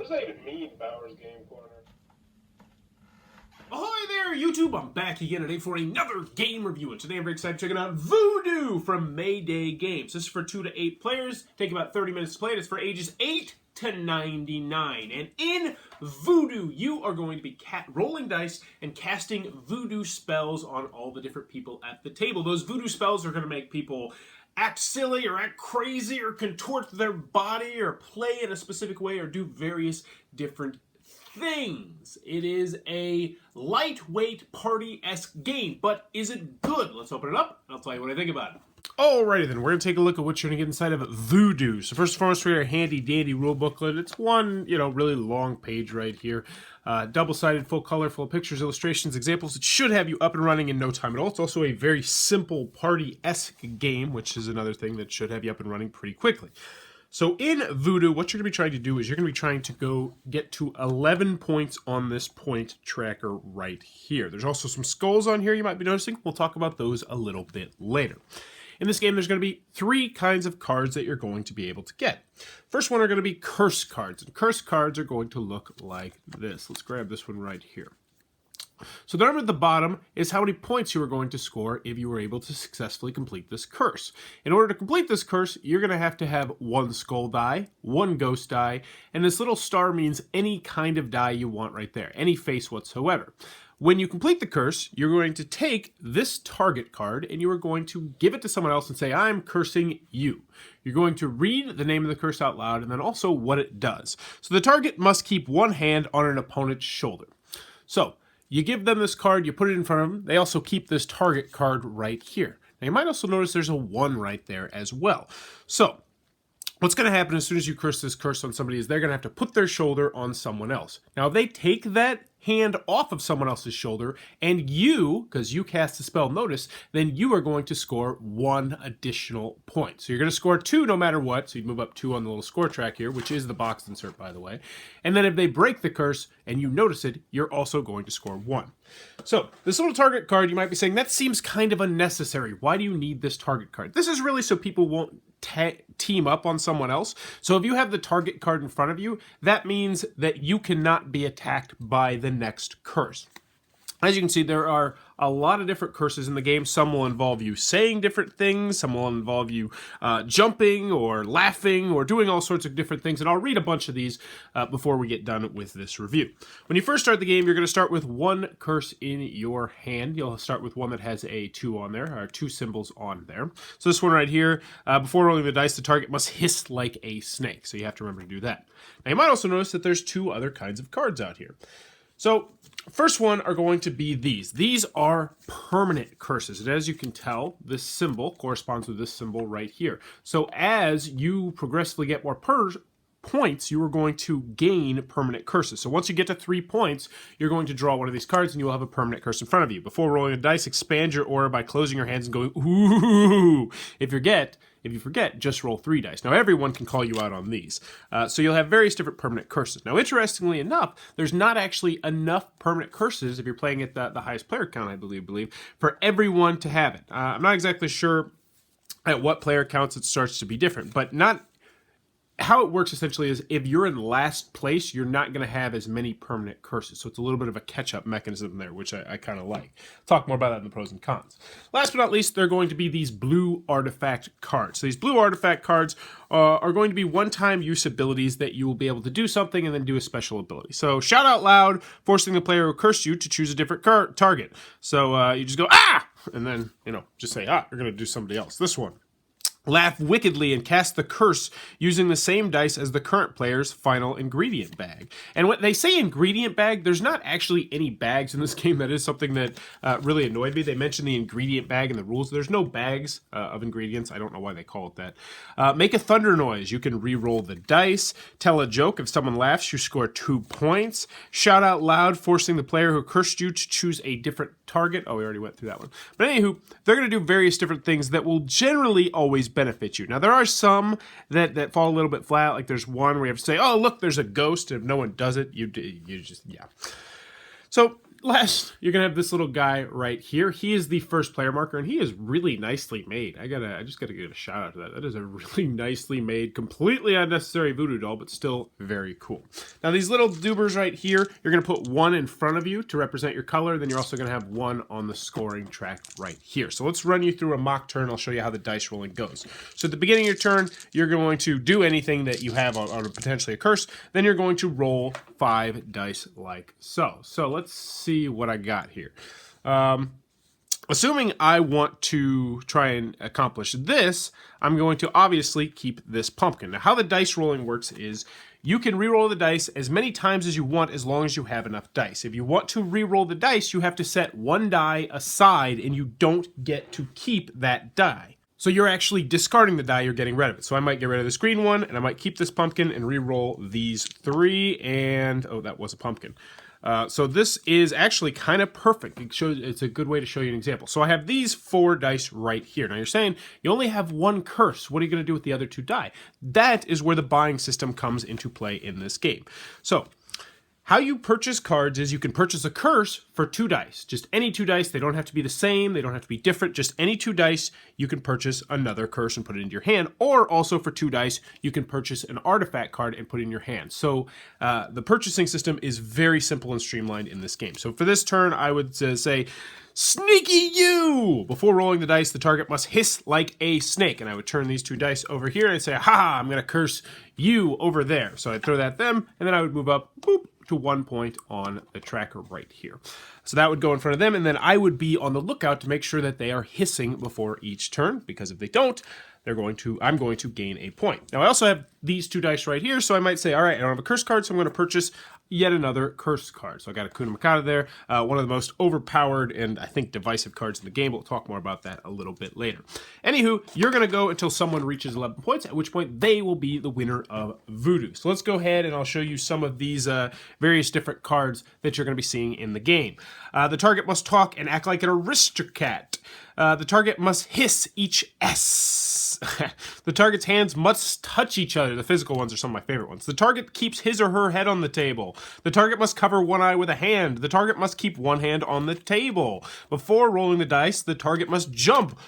does that even mean, Bowers Game Corner? Ahoy there, YouTube! I'm back again today for another game review, and today I'm very excited to check out Voodoo from Mayday Games. This is for 2 to 8 players, take about 30 minutes to play. It's for ages 8 to 99. And in Voodoo, you are going to be rolling dice and casting voodoo spells on all the different people at the table. Those voodoo spells are going to make people act silly or act crazy or contort their body or play in a specific way or do various different things. It is a lightweight party-esque game, but is it good? Let's open it up and I'll tell you what I think about it. Alrighty then, we're going to take a look at what you're going to get inside of Voodoo. So first and foremost, we have a handy dandy rule booklet. It's one, really long page right here. Double-sided, full color, full of pictures, illustrations, examples. It should have you up and running in no time at all. It's also a very simple party-esque game, which is another thing that should have you up and running pretty quickly. So in Voodoo, what you're going to be trying to do is you're going to be trying to go get to 11 points on this point tracker right here. There's also some skulls on here you might be noticing. We'll talk about those a little bit later. In this game, there's going to be 3 kinds of cards that you're going to be able to get. First one are going to be curse cards, and curse cards are going to look like this. Let's grab this one right here. So the number at the bottom is how many points you are going to score if you were able to successfully complete this curse. In order to complete this curse, you're going to have 1 skull die, 1 ghost die, and this little star means any kind of die you want right there, any face whatsoever. When you complete the curse, you're going to take this target card and you are going to give it to someone else and say, I'm cursing you. You're going to read the name of the curse out loud and then also what it does. So the target must keep 1 hand on an opponent's shoulder. So you give them this card, you put it in front of them. They also keep this target card right here. Now you might also notice there's a 1 right there as well. So what's going to happen as soon as you curse this curse on somebody is they're going to have to put their shoulder on someone else. Now if they take that hand off of someone else's shoulder and you, because you cast the spell notice, then you are going to score 1 additional point. So you're going to score 2 no matter what. So you move up 2 on the little score track here, which is the box insert, by the way. And then if they break the curse and you notice it, you're also going to score 1. So this little target card, you might be saying, that seems kind of unnecessary. Why do you need this target card? This is really so people won't team up on someone else. So if you have the target card in front of you, that means that you cannot be attacked by the next curse. As you can see, there are a lot of different curses in the game. Some will involve you saying different things. Some will involve you jumping or laughing or doing all sorts of different things. And I'll read a bunch of these before we get done with this review. When you first start the game, you're going to start with 1 curse in your hand. You'll start with one that has a 2 on there, or 2 symbols on there. So this one right here, before rolling the dice, the target must hiss like a snake. So you have to remember to do that. Now you might also notice that there's 2 other kinds of cards out here. So first one are going to be these. These are permanent curses. And as you can tell, this symbol corresponds with this symbol right here. So as you progressively get more points, you are going to gain permanent curses. So once you get to 3 points, you're going to draw one of these cards and you will have a permanent curse in front of you. Before rolling a dice, expand your aura by closing your hands and going, ooh. If you forget, just roll 3 dice. Now, everyone can call you out on these. So you'll have various different permanent curses. Now, interestingly enough, there's not actually enough permanent curses, if you're playing at the highest player count, I believe, for everyone to have it. I'm not exactly sure at what player counts it starts to be different, but not. How it works essentially is if you're in last place, you're not going to have as many permanent curses. So it's a little bit of a catch-up mechanism there, which I kind of like. Talk more about that in the pros and cons. Last but not least, they're going to be these blue artifact cards. So these blue artifact cards are going to be one-time use abilities that you will be able to do something and then do a special ability. So shout out loud, forcing the player who cursed you to choose a different target. So you just go, ah! And then, just say, you're going to do somebody else. This one. Laugh wickedly and cast the curse using the same dice as the current player's final ingredient bag. And when they say ingredient bag, there's not actually any bags in this game. That is something that really annoyed me. They mentioned the ingredient bag in the rules. There's no bags of ingredients. I don't know why they call it that. Make a thunder noise. You can re-roll the dice. Tell a joke. If someone laughs, you score 2 points. Shout out loud, forcing the player who cursed you to choose a different target. Oh, we already went through that one. But anywho, they're going to do various different things that will generally always benefit you. Now, there are some that fall a little bit flat. Like there's one where you have to say, oh, look, there's a ghost. And if no one does it, you just, yeah. So last, you're gonna have this little guy right here. He is the first player marker, and he is really nicely made. I just gotta give a shout out to that. That is a really nicely made, completely unnecessary voodoo doll, but still very cool. Now these little doobers right here, you're gonna put one in front of you to represent your color. Then you're also gonna have one on the scoring track right here. So let's run you through a mock turn. I'll show you how the dice rolling goes. So at the beginning of your turn, you're going to do anything that you have on potentially a curse. Then you're going to roll 5 dice like so. So let's see what I got here. Assuming I want to try and accomplish this, I'm going to obviously keep this pumpkin. Now, how the dice rolling works is you can re-roll the dice as many times as you want as long as you have enough dice. If you want to re-roll the dice, you have to set one die aside and you don't get to keep that die. So you're actually discarding the die, you're getting rid of it. So I might get rid of this green one, and I might keep this pumpkin and re-roll these 3, and oh, that was a pumpkin. So this is actually kind of perfect. It's a good way to show you an example. So I have these 4 dice right here. Now you're saying you only have 1 curse. What are you going to do with the other 2 die? That is where the buying system comes into play in this game. So how you purchase cards is you can purchase a curse for 2 dice. Just any 2 dice. They don't have to be the same. They don't have to be different. Just any 2 dice, you can purchase another curse and put it into your hand. Or also for 2 dice, you can purchase an artifact card and put it in your hand. So the purchasing system is very simple and streamlined in this game. So for this turn, I would say, sneaky you! Before rolling the dice, the target must hiss like a snake. And I would turn these 2 dice over here and say, ha, I'm going to curse you over there. So I'd throw that at them, and then I would move up, boop, to 1 point on the tracker right here. So that would go in front of them, and then I would be on the lookout to make sure that they are hissing before each turn, because if they don't, I'm going to gain a point. Now I also have these 2 dice right here, so I might say, all right, I don't have a curse card, so I'm going to purchase yet another curse card. So I got a Kuna Makata there, one of the most overpowered and I think divisive cards in the game. We'll talk more about that a little bit later. Anywho, you're going to go until someone reaches 11 points, at which point they will be the winner of Voodoo. So let's go ahead and I'll show you some of these various different cards that you're going to be seeing in the game. The target must talk and act like an aristocrat. The target must hiss each S. The target's hands must touch each other. The physical ones are some of my favorite ones. The target keeps his or her head on the table. The target must cover one eye with a hand. The target must keep one hand on the table. Before rolling the dice, the target must jump.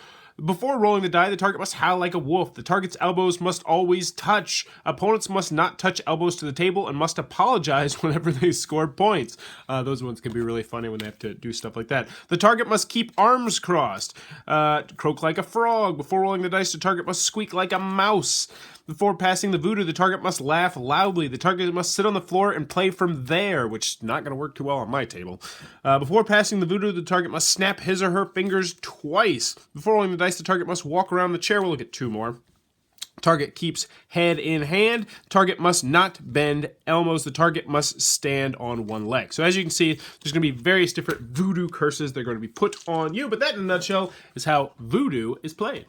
Before rolling the die, the target must howl like a wolf. The target's elbows must always touch. Opponents must not touch elbows to the table and must apologize whenever they score points. Those ones can be really funny when they have to do stuff like that. The target must keep arms crossed. Croak like a frog. Before rolling the dice, the target must squeak like a mouse. Before passing the voodoo, the target must laugh loudly. The target must sit on the floor and play from there, which is not going to work too well on my table. Before passing the voodoo, the target must snap his or her fingers twice. Before rolling the dice, the target must walk around the chair. We'll look at 2 more. Target keeps head in hand. Target must not bend elbows. The target must stand on one leg. So as you can see, there's going to be various different voodoo curses that are going to be put on you. But that in a nutshell is how voodoo is played.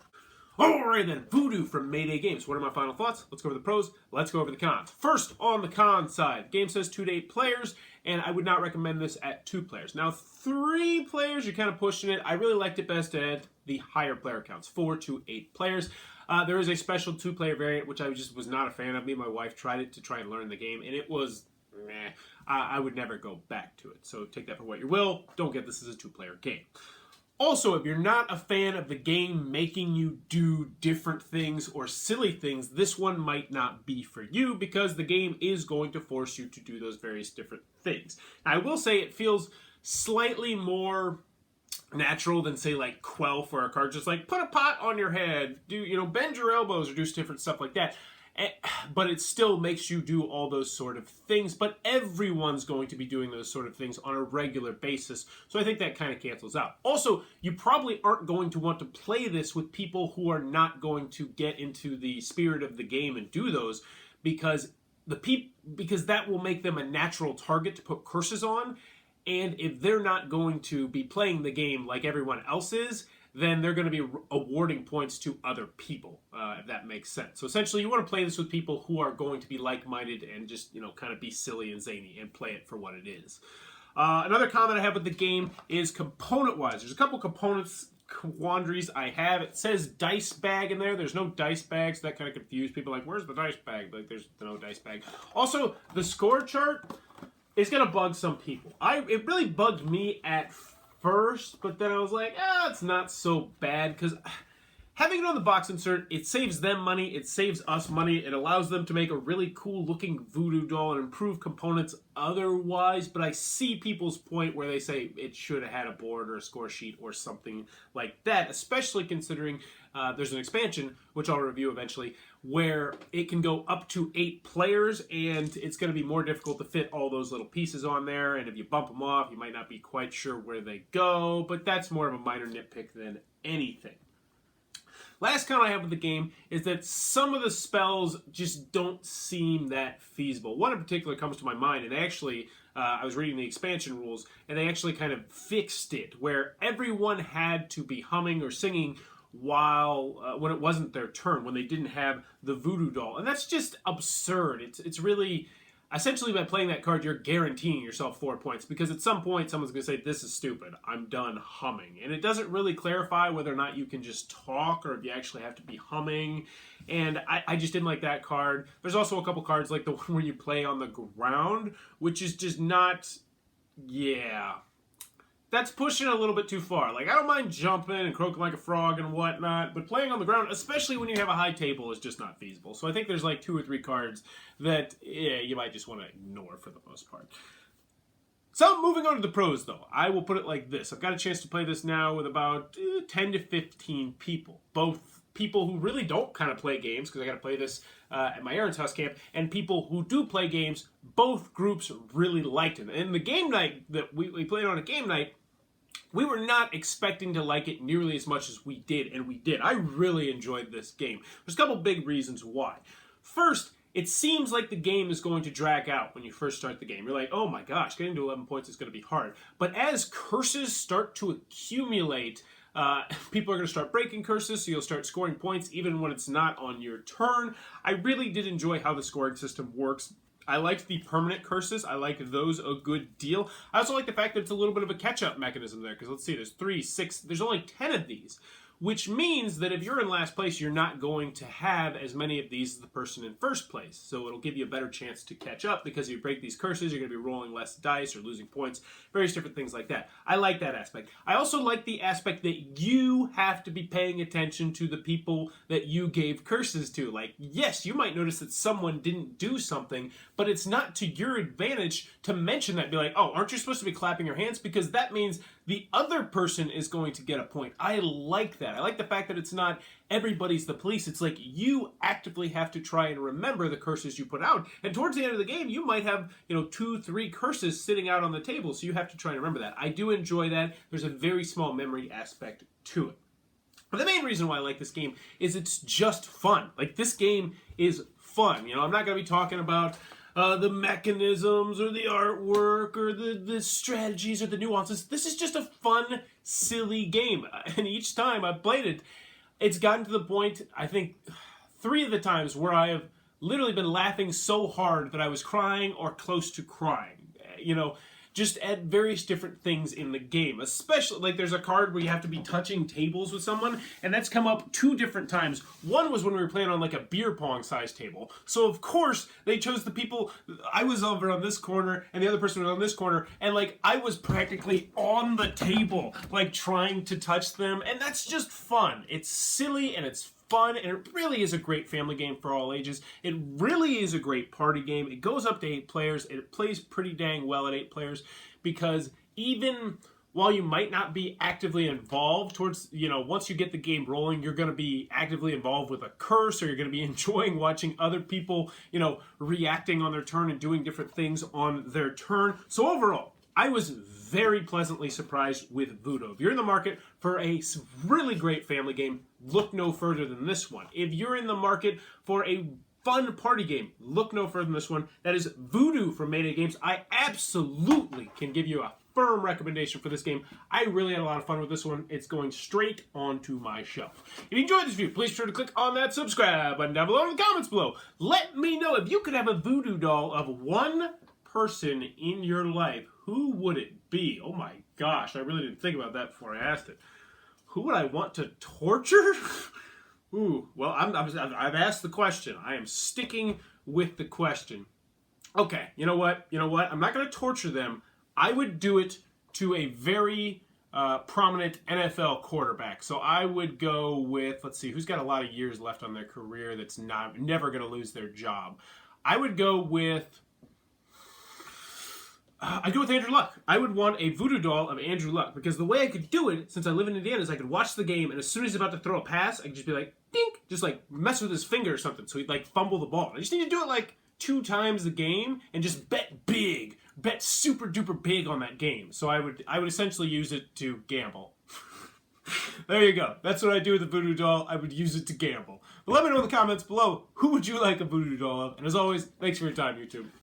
Alright then, Voodoo from Mayday Games. What are my final thoughts? Let's go over the pros, let's go over the cons. First, on the con side, game says 2 to 8 players, and I would not recommend this at 2 players. Now, 3 players, you're kind of pushing it. I really liked it best at the higher player counts, 4 to 8 players. There is a special 2-player variant, which I just was not a fan of. Me and my wife tried it to try and learn the game, and it was meh. I would never go back to it. So take that for what you will. Don't get this as a 2-player game. Also, if you're not a fan of the game making you do different things or silly things, this one might not be for you because the game is going to force you to do those various different things. Now, I will say it feels slightly more natural than, say, like Quelf, where a card just like, put a pot on your head, bend your elbows or do different stuff like that. But it still makes you do all those sort of things. But everyone's going to be doing those sort of things on a regular basis. So I think that kind of cancels out. Also, you probably aren't going to want to play this with people who are not going to get into the spirit of the game and do those, because that will make them a natural target to put curses on. And if they're not going to be playing the game like everyone else is, then they're going to be awarding points to other people, if that makes sense. So essentially, you want to play this with people who are going to be like-minded and just, kind of be silly and zany and play it for what it is. Another comment I have with the game is component-wise. There's a couple components quandaries I have. It says dice bag in there. There's no dice bag, so that kind of confused people. Like, where's the dice bag? Like, there's no dice bag. Also, the score chart is going to bug some people. It really bugged me at first, but then I was like, it's not so bad, because having it on the box insert, it saves them money, it saves us money, it allows them to make a really cool looking Voodoo doll and improve components otherwise, but I see people's point where they say it should have had a board or a score sheet or something like that, especially considering there's an expansion, which I'll review eventually, where it can go up to 8 players, and it's going to be more difficult to fit all those little pieces on there, and if you bump them off, you might not be quite sure where they go, but that's more of a minor nitpick than anything. Last comment I have with the game is that some of the spells just don't seem that feasible. One in particular comes to my mind, and actually, I was reading the expansion rules, and they actually kind of fixed it, where everyone had to be humming or singing while when it wasn't their turn, when they didn't have the Voodoo doll. And that's just absurd. It's really... Essentially, by playing that card, you're guaranteeing yourself 4 points, because at some point, someone's going to say, this is stupid, I'm done humming. And it doesn't really clarify whether or not you can just talk, or if you actually have to be humming. And I just didn't like that card. There's also a couple cards, like the one where you play on the ground, which is just not... Yeah... That's pushing it a little bit too far. Like, I don't mind jumping and croaking like a frog and whatnot, but playing on the ground, especially when you have a high table, is just not feasible. So I think there's like 2 or 3 cards that you might just want to ignore for the most part. So, moving on to the pros, though. I will put it like this. I've got a chance to play this now with about 10 to 15 people. Both people who really don't kind of play games, because I got to play this at my Aaron's house camp, and people who do play games. Both groups really liked it. And the game night that we played on a game night, we were not expecting to like it nearly as much as we did, and we did. I really enjoyed this game. There's a couple big reasons why. First, it seems like the game is going to drag out when you first start the game. You're like, oh my gosh, getting to 11 points is going to be hard. But as curses start to accumulate, people are going to start breaking curses, so you'll start scoring points even when it's not on your turn. I really did enjoy how the scoring system works. I liked the permanent curses. I like those a good deal. I also like the fact that it's a little bit of a catch-up mechanism there, because let's see, there's 3, 6, there's only 10 of these, which means that if you're in last place, you're not going to have as many of these as the person in first place. So it'll give you a better chance to catch up, because if you break these curses, you're going to be rolling less dice or losing points, various different things like that. I like that aspect. I also like the aspect that you have to be paying attention to the people that you gave curses to. Like, yes, you might notice that someone didn't do something, but it's not to your advantage to mention that. Be like, oh, aren't you supposed to be clapping your hands? Because that means the other person is going to get a point. I like that. I like the fact that it's not everybody's the police. It's like you actively have to try and remember the curses you put out. And towards the end of the game, you might have, 2, 3 curses sitting out on the table, so you have to try and remember that. I do enjoy that. There's a very small memory aspect to it. But the main reason why I like this game is it's just fun. Like, this game is fun. I'm not going to be talking about the mechanisms or the artwork or the strategies or the nuances. This is just a fun, silly game. And each time I've played it, it's gotten to the point, I think, 3 of the times where I have literally been laughing so hard that I was crying or close to crying. Just at various different things in the game. Especially, like, there's a card where you have to be touching tables with someone, and that's come up 2 different times. One was when we were playing on, like, a beer pong size table. So, of course, they chose the people. I was over on this corner, and the other person was on this corner, and, like, I was practically on the table, like, trying to touch them, and that's just fun. It's silly, and it's fun, and it really is a great family game for all ages. It really is a great party game. It goes up to 8 players. It plays pretty dang well at 8 players, because even while you might not be actively involved towards, once you get the game rolling, you're going to be actively involved with a curse, or you're going to be enjoying watching other people, reacting on their turn and doing different things on their turn. So overall, I was very pleasantly surprised with Voodoo. If you're in the market for a really great family game, look no further than this one. If you're in the market for a fun party game, look no further than this one. That is Voodoo from Mayday Games. I absolutely can give you a firm recommendation for this game. I really had a lot of fun with this one. It's going straight onto my shelf. If you enjoyed this video, please be sure to click on that subscribe button down below in the comments below. Let me know if you could have a Voodoo doll of one person in your life. Who would it be? Oh my gosh, I really didn't think about that before I asked it. Who would I want to torture? Ooh, well, I've asked the question. I am sticking with the question. Okay, you know what? You know what? I'm not going to torture them. I would do it to a very prominent NFL quarterback. So I would go with, let's see, who's got a lot of years left on their career that's never going to lose their job. I would go with. I'd go with Andrew Luck. I would want a voodoo doll of Andrew Luck because the way I could do it, since I live in Indiana, is I could watch the game and as soon as he's about to throw a pass, I could just be like, dink, just like mess with his finger or something, so he'd like fumble the ball. I just need to do it like 2 times the game and just bet big, bet super duper big on that game. So I would essentially use it to gamble. There you go. That's what I do with the voodoo doll. I would use it to gamble. But let me know in the comments below, who would you like a voodoo doll of? And as always, thanks for your time, YouTube.